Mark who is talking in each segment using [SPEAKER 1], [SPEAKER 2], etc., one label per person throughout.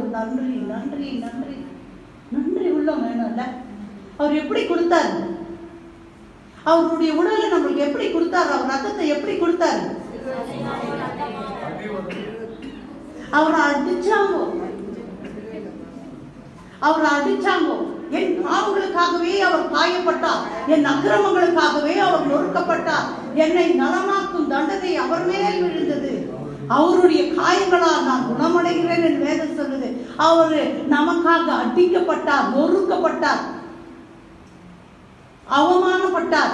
[SPEAKER 1] ஒரு நன்றி நன்றி நன்றி நன்றி உள்ளம் வேணும்ல. அவர் எப்படி கொடுத்தாரு? அவருடைய உடலை நம்மளுக்கு எப்படி கொடுத்தாரு? அவர் ரத்தத்தை எப்படி கொடுத்தாரு? அவரை அடிச்சாங்கோ, அவரை அடிச்சாங்கோ. என் பாவங்களுக்காகவே அவர் காயப்பட்டார், என் அக்கிரமங்களுக்காகவே அவர் நொறுக்கப்பட்டார். என்னை நலமாக்கும் தண்டனை அவர் மேல் விழுந்தது, அவருடைய காயங்களால் நான் குணமடைகிறேன் என்று வேதம் சொல்லுது. அவர் நமக்காக அடிக்கப்பட்டார், நொறுக்கப்பட்டார், அவமானப்பட்டார்.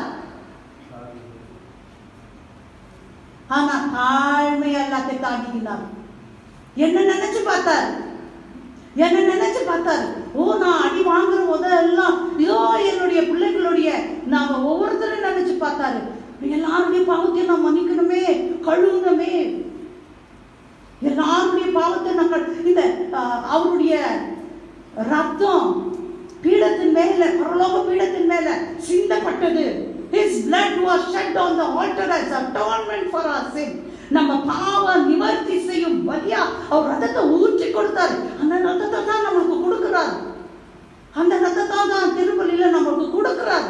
[SPEAKER 1] ஆனா தாழ்மையா எல்லாத்தையும் தாங்கினார். என்ன நினைச்சு பார்த்தார்? என்ன நினைச்சு பார்த்தாரு? ஓ, நான் அடி வாங்குற போதெல்லாம் இதோ என்னுடைய பிள்ளைகளுடைய நாம ஒவ்வொருத்தரும் நினைச்சு பார்த்தாரு. எல்லாருடைய பாவத்தையும் நான் மன்னிக்கணுமே, கழுவணுமே, எல்லாருடைய பாவத்தை நாங்கள் இந்த அவருடைய ரத்தம் பீடத்தின் மேல, பரலோக பீடத்தின் மேல சிந்தப்பட்டது. His blood was shed on the altar as atonement for our sin. நம்ம பாவ நிவர்த்தி செய்யும் வழியா அவர் ரத்தத்தை ஊற்றி கொடுத்தாரு. அந்த ரத்தத்தை தான் நம்மளுக்கு கொடுக்கிறாரு. அந்த ரத்தத்தை தான் திருப்பலியில நம்மளுக்கு கொடுக்கிறாரு.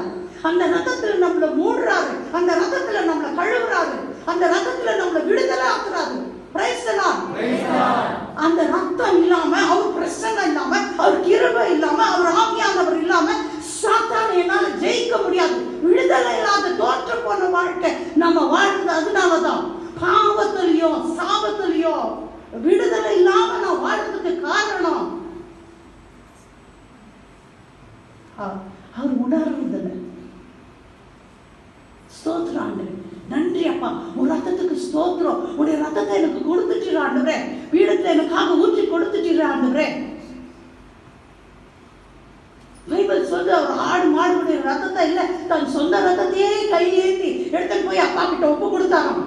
[SPEAKER 1] அந்த ரத்தத்துல நம்மளை மூடுறாரு, அந்த ரத்தத்துல நம்மளை கழுவுறாரு, அந்த ரத்தத்துல நம்மளை விடுதலை ஆக்குறாரு. Praise the Lord. அந்த ரத்தம் இல்லாம, அவர் பிரசன்னம் இல்லாம, அவர் கிருபை இல்லாம, அவர் ஆவியானவர் இல்லாம சாத்தானை என்னால ஜெயிக்க முடியாது. விடுதலை இல்லாத தோற்று போன வாழ்க்கை நம்ம வாழ்றது. அதனாலதான் பாவத்திலையோ சாபத்திலையோ விடுதலை இல்லாம நான் வாழ்றதுக்கு காரணம் அவர் உணர்றதில்லை. ஸ்தோத்திரம் ஆண்டவரே, நன்றி அப்பா, உன் ரத்தத்துக்கு ஸ்தோத்திரம். உடைய ரத்தத்தை எனக்கு கொடுத்துட்டு ஆண்டவரே, பீடத்தை எனக்காக ஊற்றி கொடுத்துட்டு ஆண்டவரே. பைபிள் சொல்லுது, அவர் ஆடு மாடுடைய ரத்தத்தை இல்ல, தன் சொந்த ரத்தத்தையே கையேந்தி எடுத்துட்டு போய் அப்பா கிட்ட ஒப்பு கொடுத்தாராம்.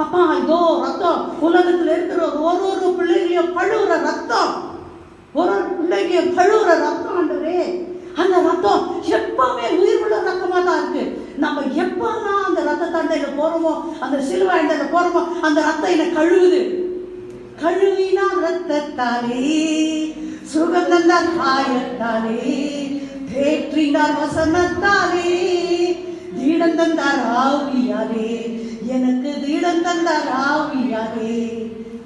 [SPEAKER 1] அப்பா, இதோ ரத்தம், உலகத்துல இருக்கிற ஒரு பிள்ளைகளையும் கழுவுற ரத்தம், ஒரு பிள்ளைகளையும் கழுவுற ரத்தம் ஆண்டவரே. அந்த ரத்தம் எப்பவுமே உயிர் உள்ள ரத்தமா தான் இருக்கு. நம்ம எப்பெல்லாம் அந்த ரத்த தண்டையில போறோமோ, அந்த சிலுவை அண்டையில போறோமோ, அந்த ரத்தம் என்ன கழுவுது. கழுவினா ரத்தத்தாலே, சுகந்த காயத்தாலே, தேற்றினார் வசனத்தாலே, தீடம் தந்தார் ஆவியாரே, எனக்கு தீடம் தந்தார் ஆவியாரே.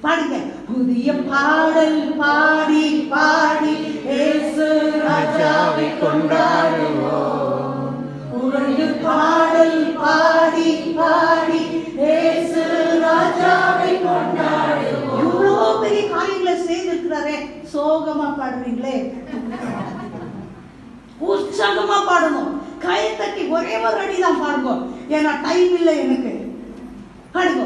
[SPEAKER 1] பாடுங்க. புதிய பாடல் பாடி பாடி இயேசு ராஜாவை கொண்டாடுவோம். புதிய பாடல் பாடி பாடி இயேசு ராஜாவை கொண்டாடுவோம். இவ்வளோ பெரிய காரியங்களை செய்திருக்கிறாரே, சோகமா பாடுறீங்களே? உற்சாகமா பாடணும். கை தட்டி ஒரே ஒரு அடி தான் பாடுங்க. ஏன்னா டைம் இல்லை எனக்கு. பாடுங்க.